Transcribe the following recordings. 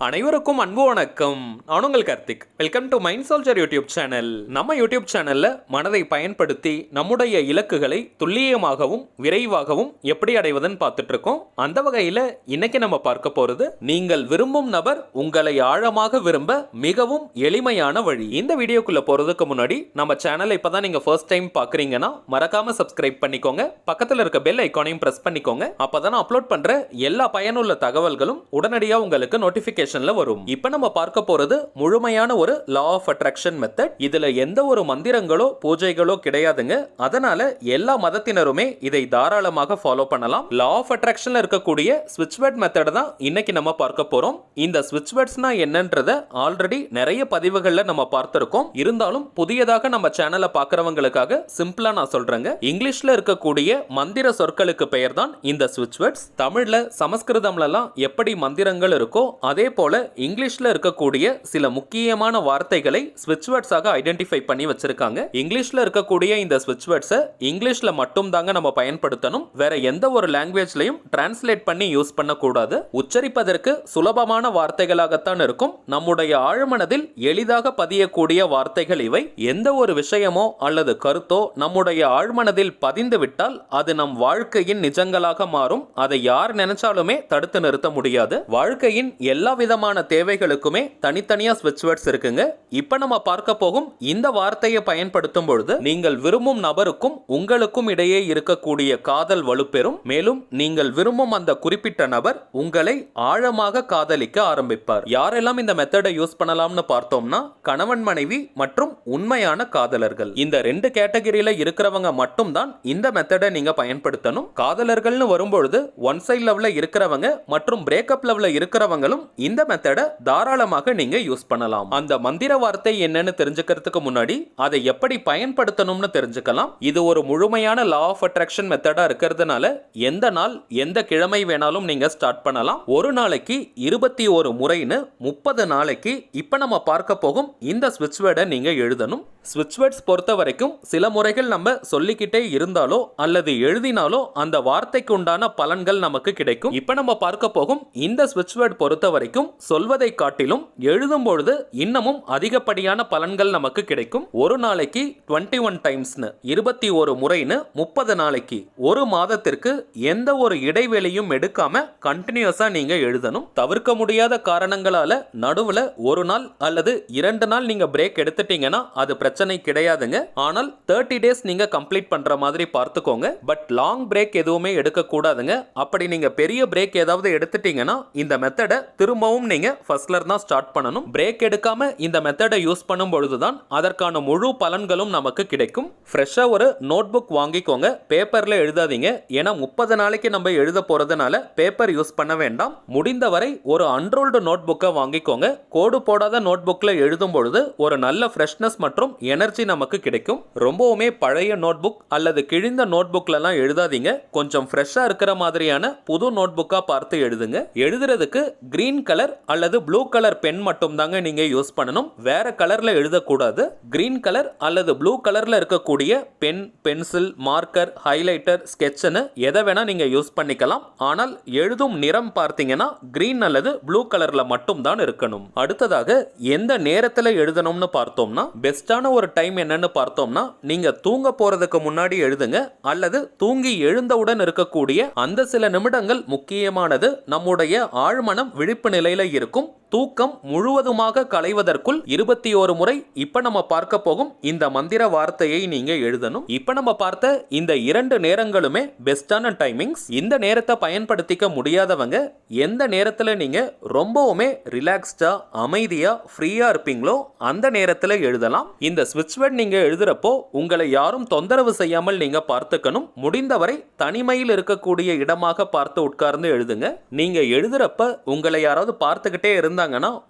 அனைவருக்கும் அன்பு வணக்கம். நான் உங்கள் Karthik. Welcome to mind YouTube channel. நம்ம யூடியூப் சேனல்ல மனதை பயன்படுத்தி நம்முடைய இலக்குகளை துல்லியமாகவும் விரைவாகவும் எப்படி அடைவதுன்னு பார்த்துட்டு இருக்கோம். அந்த வகையில் இன்னைக்கு நம்ம பார்க்க போறது நீங்கள் விரும்பும் நபர் உங்களை ஆழமாக விரும்ப மிகவும் எளிமையான வழி. இந்த வீடியோக்குள்ள போறதுக்கு முன்னாடி நம்ம சேனலை இப்பதான் நீங்க ஃபர்ஸ்ட் டைம் பாக்குறீங்கன்னா மறக்காம சப்ஸ்கிரைப் பண்ணிக்கோங்க. பக்கத்தில் இருக்க பெல் ஐகானையும் பிரஸ் பண்ணிக்கோங்க. அப்பதான் அப்லோட் பண்ற எல்லா பயனுள்ள தகவல்களும் உடனடியாக உங்களுக்கு நோட்டிபிகேஷன் வரும். இப்ப நம்ம பார்க்க போறது முழுமையான ஒரு லா ஆஃப் அட்ராக்ஷன் மெத்தட். இதுல எந்த ஒரு மந்திரங்களோ பூஜைகளோ கிடையாதுங்க. அதனால எல்லா மதத்தினருமே இதை தாராளமாக ஃபாலோ பண்ணலாம். லா ஆஃப் அட்ராக்ஷன்ல இருக்கக்கூடிய ஸ்விட்ச் வேர்ட் மெத்தட் தான் இன்னைக்கு நம்ம பார்க்க போறோம். இந்த ஸ்விட்ச் வேர்ட்ஸ்னா என்னன்றத ஆல்ரெடி நிறைய பதிவுகள்ல நம்ம பார்த்திருக்கோம். இருந்தாலும் புதியதாக நம்ம சேனலை பார்க்கறவங்களுக்காக சிம்பிளா நான் சொல்றேங்க. இங்கிலீஷ்ல இருக்கக்கூடிய மந்திர சொற்களுக்கு பெயர் தான் இந்த ஸ்விட்ச் வேர்ட்ஸ். தமிழ்ல சமஸ்கிருதம்ல எல்லாம் எப்படி மந்திரங்கள் இருக்கோ அதே போல இங்கிலீஷ்ல இருக்கக்கூடிய சில முக்கியமான வார்த்தைகளை ஸ்விட்ச் வேர்ட்ஸாக ஐடென்டிஃபை பண்ணி வச்சிருக்காங்க. இங்கிலீஷ்ல இருக்கக்கூடிய இந்த ஸ்விட்ச் வேர்ட்ஸை இங்கிலீஷ்ல மட்டும் தாங்க நம்ம பயன்படுத்தணும். வேற எந்த ஒரு லாங்குவேஜ்லயும் டிரான்ஸ்லேட் பண்ணி யூஸ் பண்ணக்கூடாது. உச்சரிப்பதற்கு சுலபமான வார்த்தைகளாகத்தான் இருக்கும். நம்முடைய ஆழ்மனதில் எளிதாக பதியக்கூடிய வார்த்தைகள் இவை. எந்த ஒரு விஷயமோ அல்லது கருத்தோ நம்முடைய ஆழ்மனதில் பதிந்து விட்டால் அது நம் வாழ்க்கையின் நிஜங்களாக மாறும். அதை யார் நினைச்சாலுமே தடுத்து நிறுத்த முடியாது. வாழ்க்கையின் எல்லா விதமான தேவைகளுக்குமே தனித்தனியா ஸ்விட்ச் வேர்ட்ஸ் இருக்குங்க. இப்ப நம்ம பார்க்க போகும் இந்த வார்த்தையை பயன்படுத்தும் பொழுது நீங்கள் விரும்பும் நபருக்கும் உங்களுக்கும் இடையே இருக்கக்கூடிய காதல் வலுப்பெறும். மேலும் நீங்கள் விரும்பும் அந்த குறிப்பிட்ட நபர் உங்களை ஆழமாக காதலிக்க ஆரம்பிப்பார். யாரெல்லாம் இந்த மெத்தடை யூஸ் பண்ணலாம்னு பார்த்தோம்னா கணவன் மனைவி மற்றும் உண்மையான காதலர்கள். இந்த ரெண்டு கேட்டகரியில இருக்கிறவங்க மட்டும் தான் இந்த மெத்தடை நீங்க பயன்படுத்தணும். காதலர்கள்னு வரும்பொழுது ஒன் சைட் லெவல்ல இருக்கிறவங்க மற்றும் பிரேக்கப் லெவல்ல இருக்கிறவங்களும் இந்த மெத்தடை தாராளமாக நீங்க யூஸ் பண்ணலாம். அந்த மந்திர வார்த்தை என்னன்னு தெரிஞ்சுக்கிறதுக்கு முன்னாடி அதை எப்படி பயன்படுத்தணும்னு தெரிஞ்சுக்கலாம். இது ஒரு முழுமையான லா ஆஃப் அட்ராக்ஷன் மெத்தடா இருக்கிறதுனால எந்த நாள் எந்த கிழமை வேணாலும் நீங்க ஸ்டார்ட் பண்ணலாம். ஒரு நாளைக்கு 21 முறைன்னு 30 நாளைக்கு இப்ப நம்ம பார்க்க போகும் இந்த ஸ்விட்ச் வேர்டை நீங்க எழுதணும். ஸ்விட்ச் வேர்ட்ஸ் பொறுத்த வரைக்கும் சில முறைகள் நம்ம சொல்லிக்கிட்டே இருந்தாலோ அல்லது எழுதினாலோ அந்த வார்த்தைக்கு உண்டான பலன்கள் நமக்கு கிடைக்கும். இப்ப நம்ம பார்க்க போகும் இந்த ஸ்விட்ச் வேர்ட் பொறுத்த வரைக்கும் சொல்வதை காட்டிலும் எழுதும் பொழுது இன்னமும் அதிகப்படியான பலன்கள் நமக்கு கிடைக்கும். ஒரு நாளைக்கு 21 டைம்ஸ்னு 21 முறைன்னு 30 நாளைக்கு ஒரு மாதத்திற்கு எந்த ஒரு இடைவெளியும் எடுக்காம கண்டினியூஸா நீங்க எழுதணும். தவிர்க்க முடியாத காரணங்களால நடுவுல ஒரு நாள் அல்லது 2 நாள் நீங்க பிரேக் எடுத்துட்டீங்கன்னா அது பிரச்சனை கிடையாதுங்க. ஆனால் 30 டேஸ் நீங்க கம்ப்ளீட் பண்ற மாதிரி பார்த்துக்கோங்க. பட் லாங் பிரேக் எதுவுமே எடுக்க கூடாதுங்க. அப்படி நீங்க பெரிய பிரேக் ஏதாவது எடுத்துட்டீங்கன்னா இந்த மெத்தடை திரும்பவும் நீங்க ஃபர்ஸ்ட்ல இருந்து ஸ்டார்ட் பண்ணணும். பிரேக் எடுக்காம இந்த மெத்தடை யூஸ் பண்ணும் பொழுதுதான் அதற்கான முழு பலன்களும் நமக்கு கிடைக்கும். ஃப்ரெஷ்ஷா ஒரு நோட் புக் வாங்கிக்கோங்க. பேப்பர்ல எழுதாதீங்க. ஏன்னா 30 நாளைக்கு நம்ம எழுத போறதுனால பேப்பர் யூஸ் பண்ண வேண்டாம். முடிந்தவரை ஒரு அன்ரோல்டு நோட் புக்கை வாங்கிக்கோங்க. கோடு போடாத நோட் புக்ல எழுதும் பொழுது ஒரு நல்ல ஃப்ரெஷ்னஸ் மற்றும் எனர்ஜி நமக்கு கிடைக்கும். ரொம்பவுமே பழைய நோட் புக் அல்லது கிழிந்த நோட் புக்ல எல்லாம் எழுதாதீங்க. கொஞ்சம் ஃப்ரெஷ்ஷா இருக்கிற மாதிரியான புது நோட் புக்கா பார்த்து எழுதுங்க. எழுதுறதுக்கு கிரீன் கலர் அல்லது ப்ளூ கலர் பென் மட்டும் தாங்க நீங்க யூஸ் பண்ணணும். வேற கலர்ல எழுதக்கூடாது. கிரீன் கலர் அல்லது ப்ளூ கலர்ல இருக்கக்கூடிய பென், பென்சில், மார்க்கர், ஹைலைட்டர், ஸ்கெட்ச்னு எதை வேணா நீங்க யூஸ் பண்ணிக்கலாம். ஆனால் எழுதும் நிறம் பார்த்தீங்கன்னா கிரீன் அல்லது ப்ளூ கலர்ல மட்டும் தான் இருக்கணும். அடுத்ததாக எந்த நேரத்தில் எழுதணும்னு பார்த்தோம்னா பெஸ்டான ஒரு டைம் என்னன்னு பார்த்தோம்னா நீங்க தூங்க போறதுக்கு முன்னாடி எழுதுங்க. அல்லது தூங்கி எழுந்தவுடன் இருக்கக்கூடிய அந்த சில நிமிடங்கள் முக்கியமானது. நம்முடைய ஆழ்மனம் விழிப்பு நிலையில இருக்கும். தூக்கம் முழுவதுமாக களைவதற்குள் 21 முறை இப்ப நம்ம பார்க்க போகும் இந்த மந்திர வார்த்தையை நீங்க எழுதணும். இப்ப நம்ம பார்த்த இந்த 2 நேரங்களுமே பெஸ்டான டைமிங்ஸ். இந்த நேரத்தை பயன்படுத்திக்க முடியாதவங்க எந்த நேரத்துல நீங்க ரொம்பவுமே ரிலாக்ஸ்டா அமைதியா ஃப்ரீயா இருப்பீங்களோ அந்த நேரத்துல எழுதலாம். இந்த ஸ்விட்ச் வேர்ட் நீங்க எழுதுறப்போ உங்களை யாரும் தொந்தரவு செய்யாமல் நீங்க பார்த்துக்கணும். முடிந்தவரை தனிமையில் இருக்கக்கூடிய இடமாக பார்த்து உட்கார்ந்து எழுதுங்க. நீங்க எழுதுறப்ப உங்களை யாராவது பார்த்துக்கிட்டே இருந்தா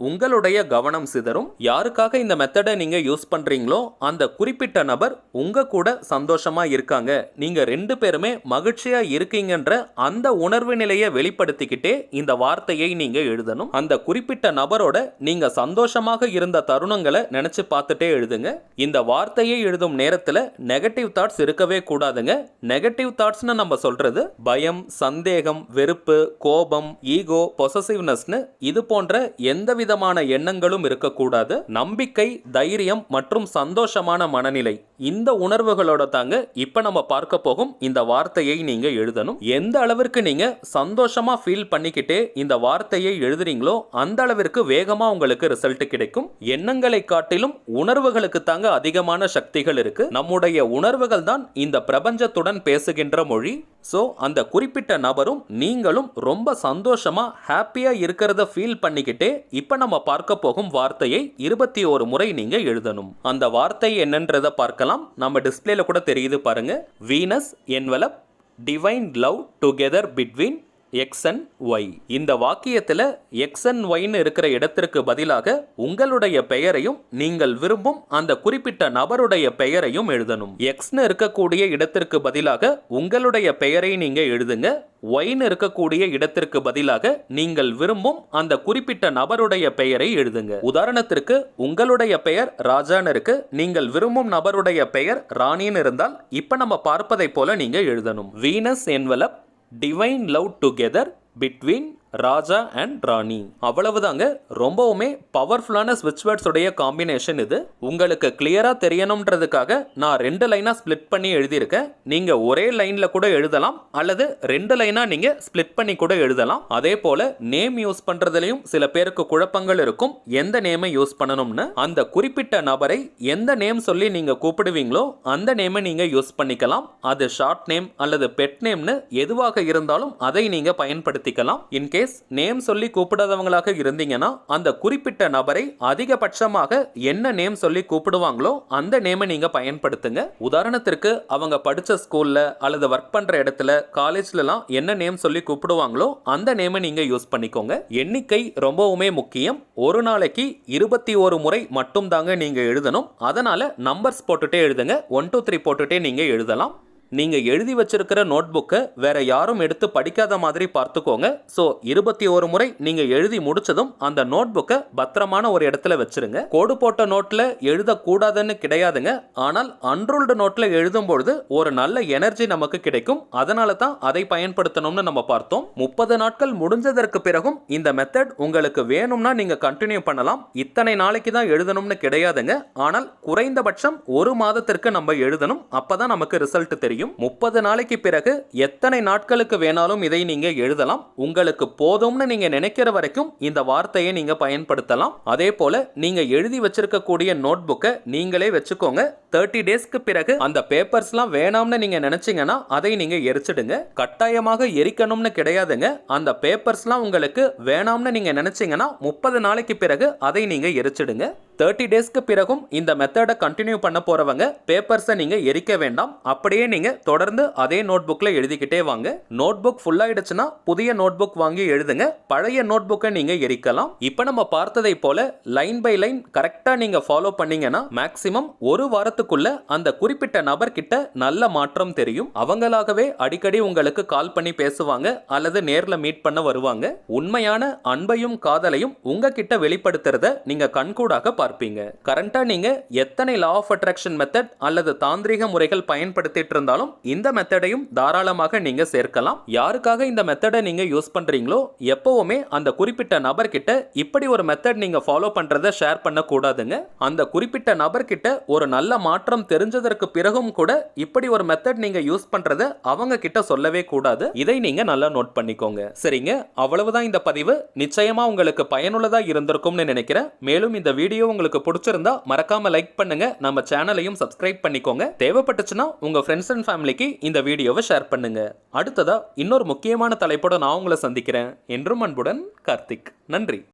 உங்களுடைய கவனம் சிதறும். யாருக்காக இந்த மெத்தடை நீங்க யூஸ் பண்றீங்களோ அந்த குறிப்பிட்ட நபர் உங்க கூட சந்தோஷமா இருக்காங்க, நீங்க 2 பேருமே மகிழ்ச்சியா இருக்கீங்கன்ற அந்த உணர்வு நிலையை வெளிப்படுத்திக்கிட்டே இந்த வார்த்தையை நீங்க எழுதணும். அந்த குறிப்பிட்ட நபரோட நீங்க சந்தோஷமாக இருந்த தருணங்களை நினைச்சு பார்த்துட்டே எழுதுங்க. இந்த வார்த்தையை எழுதும் நேரத்துல நெகட்டிவ் தாட்ஸ் இருக்கவே கூடாதுங்க. நெகட்டிவ் தாட்ஸ்னு நம்ம சொல்றது பயம், சந்தேகம், வெறுப்பு, கோபம், ஈகோ, பொசசிவ்னஸ்னு இது போன்ற எந்த விதமான எண்ணங்களும் இருக்கக்கூடாது. நம்பிக்கை, தைரியம் மற்றும் சந்தோஷமான மனநிலை, இந்த உணர்வுகளோட தாங்க இப்ப நம்ம பார்க்க போகும் இந்த வார்த்தையை நீங்க எழுதணும். எந்த அளவிற்கு நீங்க சந்தோஷமா ஃபீல் பண்ணிக்கிட்டே இந்த வார்த்தையை எழுதுறீங்களோ அந்த அளவிற்கு வேகமா உங்களுக்கு ரிசல்ட் கிடைக்கும். எண்ணங்களை காட்டிலும் உணர்வுகளுக்கு தாங்க அதிகமான சக்திகள் இருக்கு. நம்முடைய உணர்வுகள் தான் இந்த பிரபஞ்சத்துடன் பேசுகின்ற மொழி. சோ அந்த குறிப்பிட்ட நபரும் நீங்களும் ரொம்ப சந்தோஷமா ஹாப்பியா இருக்கிறத ஃபீல் பண்ணிக்கிட்டே இப்ப நம்ம பார்க்க போகும் வார்த்தையை 21 முறை நீங்க எழுதணும். அந்த வார்த்தை என்னன்றத பார்க்கலாம். நம்ம டிஸ்பிளேல கூட தெரியுது பாருங்க. Venus envelop divine love together between X and Y. இந்த வாக்கியத்தில் எக்ஸ் அண்ட் ஒய்னு இருக்கிற இடத்திற்கு பதிலாக உங்களுடைய பெயரையும் நீங்கள் விரும்பும் அந்த குறிப்பிட்ட நபருடைய பெயரையும் எழுதணும். எக்ஸ்னு இருக்கக்கூடிய இடத்திற்கு பதிலாக உங்களுடைய பெயரை நீங்க எழுதுங்க. ஒய்னு இருக்கக்கூடிய இடத்திற்கு பதிலாக நீங்கள் விரும்பும் அந்த குறிப்பிட்ட நபருடைய பெயரை எழுதுங்க. உதாரணத்திற்கு உங்களுடைய பெயர் ராஜான்னு இருக்கு, நீங்கள் விரும்பும் நபருடைய பெயர் ராணின்னு இருந்தால் இப்ப நம்ம பார்ப்பதை போல நீங்க எழுதணும். Venus envelop divine love together between Raja and Rani. அவ்வளவுதாங்க. ரொம்பவுமே பவர்ஃபுல்லான ஸ்விட்ச் வேர்ட்ஸ் உடைய காம்பினேஷன் இது. உங்களுக்கு கிளியரா தெரியணும்ன்றதுக்காக நான் 2 லைனா ஸ்பிளிட் பண்ணி எழுதியிருக்கேன். நீங்க ஒரே லைன்ல கூட எழுதலாம் அல்லது 2 லைனா நீங்க ஸ்பிளிட் பண்ணி கூட எழுதலாம். அதே போல நேம் யூஸ் பண்றதுலயும் சில பேருக்கு குழப்பங்கள் இருக்கும். எந்த நேமை யூஸ் பண்ணணும்னு அந்த குறிப்பிட்ட நபரை எந்த நேம் சொல்லி நீங்க கூப்பிடுவீங்களோ அந்த நேமை நீங்க யூஸ் பண்ணிக்கலாம். அது ஷார்ட் நேம் அல்லது பெட் நேம்னு எதுவாக இருந்தாலும் அதை நீங்க பயன்படுத்திக்கலாம். இன்கேஸ் நேம் சொல்லி கூப்பிடாதவங்களாக இருந்தீங்கன்னா அந்த குறிப்பிட்ட நபரை அதிகபட்சமாக என்ன நேம் சொல்லி கூப்பிடுவாங்களோ அந்த நேமை நீங்க பயன்படுத்துங்க. உதாரணத்திற்கு அவங்க படிச்ச ஸ்கூல்ல அல்லது ஒர்க் பண்ற இடத்துல காலேஜ்லாம் என்ன நேம் சொல்லி கூப்பிடுவாங்களோ அந்த நேமை நீங்க யூஸ் பண்ணிக்கோங்க. எண்ணிக்கை ரொம்பவுமே முக்கியம். ஒரு நாளைக்கு 21 முறை மட்டும் தாங்க நீங்க எழுதணும். அதனால நம்பர்ஸ் போட்டுட்டே எழுதுங்க. 1 2 3 போட்டுட்டே நீங்க எழுதலாம். நீங்க எழுதி வச்சிருக்கிற நோட் புக்கை வேற யாரும் எடுத்து படிக்காத மாதிரி பார்த்துக்கோங்க. ஸோ 21 முறை நீங்க எழுதி முடிச்சதும் அந்த நோட் புக்கை பத்திரமான ஒரு இடத்துல வச்சிருங்க. கோடு போட்ட நோட்ல எழுதக்கூடாதுன்னு கிடையாதுங்க. ஆனால் அன்ரூல்டு நோட்ல எழுதும் பொழுது ஒரு நல்ல எனர்ஜி நமக்கு கிடைக்கும். அதனால தான் அதை பயன்படுத்தணும்னு நம்ம பார்த்தோம். 30 நாட்கள் முடிஞ்சதற்கு பிறகும் இந்த மெத்தட் உங்களுக்கு வேணும்னா நீங்க கண்டினியூ பண்ணலாம். இத்தனை நாளைக்கு தான் எழுதணும்னு கிடையாதுங்க. ஆனால் குறைந்தபட்சம் ஒரு மாதத்திற்கு நம்ம எழுதணும். அப்பதான் நமக்கு ரிசல்ட் தெரியும். 30 நாளைக்கு பிறகு எத்தனை நாட்களுக்கு வேணாலும் இதை நீங்க எழுதலாம். உங்களுக்கு போதும்னு நீங்க நினைக்கிற வரைக்கும் இந்த வார்த்தையை நீங்க பயன்படுத்தலாம். அதே போல நீங்க எழுதி வச்சிருக்கக்கூடிய நோட் புக்கை நீங்களே வச்சுக்கோங்க. 30 டேஸ்க்கு பிறகு அந்த பேப்பர்ஸ்லாம் வேணாம்னு நீங்க நினைச்சீங்கன்னா அதை நீங்க எரிச்சிடுங்க. கட்டாயமாக எரிக்கணும்னு கிடையாதுங்க. அந்த பேப்பர்ஸ்லாம் உங்களுக்கு வேணாம்னு நீங்க நினைச்சீங்கன்னா 30 நாளைக்கு பிறகு அதை நீங்க எரிச்சிடுங்க. 30 டேஸ்க்கு பிறகும் இந்த மெத்தடை கண்டினியூ பண்ண போறவங்க பேப்பர்ஸை நீங்க எரிக்க வேண்டாம். அப்படியே நீங்க தொடர்ந்து அதே நோட் புக்ல எழுதிக்கிட்டே வாங்க. நோட் புக் ஃபுல் ஆயிடுச்சுன்னா புதிய நோட் புக் வாங்கி எழுதுங்க. பழைய நோட் புக்கை நீங்க எரிக்கலாம். இப்போ நம்ம பார்த்ததை போல லைன் பை லைன் கரெக்டா நீங்க ஃபாலோ பண்ணீங்கன்னா மேக்ஸிமம் ஒரு வாரத்துக்குள்ள அந்த குறிப்பிட்ட நபர் கிட்ட நல்ல மாற்றம் தெரியும். அவங்களாகவே அடிக்கடி உங்களுக்கு கால் பண்ணி பேசுவாங்க அல்லது நேர்ல மீட் பண்ண வருவாங்க. உண்மையான அன்பையும் காதலையும் உங்ககிட்ட வெளிப்படுத்துறத நீங்க கண்கூடாக பார்ப்பீங்க. கரண்டா நீங்க எத்தனை லா ஆஃப் அட்ராக்ஷன் மெத்தட் அல்லது தாந்திரிக முறைகள் பயன்படுத்திட்டு இருந்தாலும் இந்த மெத்தடையும் தாராளமாக நீங்க சேர்க்கலாம். யாருக்காக இந்த மெத்தடை நீங்க யூஸ் பண்றீங்களோ எப்பவுமே அந்த குறிப்பிட்ட நபர் கிட்ட இப்படி ஒரு மெத்தட் நீங்க ஃபாலோ பண்றதை ஷேர் பண்ண கூடாதுங்க. அந்த குறிப்பிட்ட நபர் கிட்ட ஒரு நல்ல மாற்றம் தெரிஞ்சதற்கு பிறகும் கூட இப்படி ஒரு மெத்தட் நீங்க யூஸ் பண்றதை அவங்க கிட்ட சொல்லவே கூடாது. இதை நீங்க நல்லா நோட் பண்ணிக்கோங்க. சரிங்க, அவ்வளவுதான் இந்த பதிவு. நிச்சயமா உங்களுக்கு பயனுள்ளதா இருந்திருக்கும்னு நினைக்கிறேன். மேலும் இந்த வீடியோ உங்களுக்கு பிடிச்சிருந்தா மறக்காம லைக் பண்ணுங்க. நம்ம சேனலையும் சப்ஸ்கிரைப் பண்ணிக்கோங்க. தேவைப்பட்டுச்சுன்னா உங்க ஃப்ரெண்ட்ஸ் அண்ட் ஃபேமிலிக்கு இந்த வீடியோவை ஷேர் பண்ணுங்க. அடுத்ததா இன்னொரு முக்கியமான தலைப்போட நான் உங்களை சந்திக்கிறேன். என்றும் அன்புடன் கார்த்திக். நன்றி.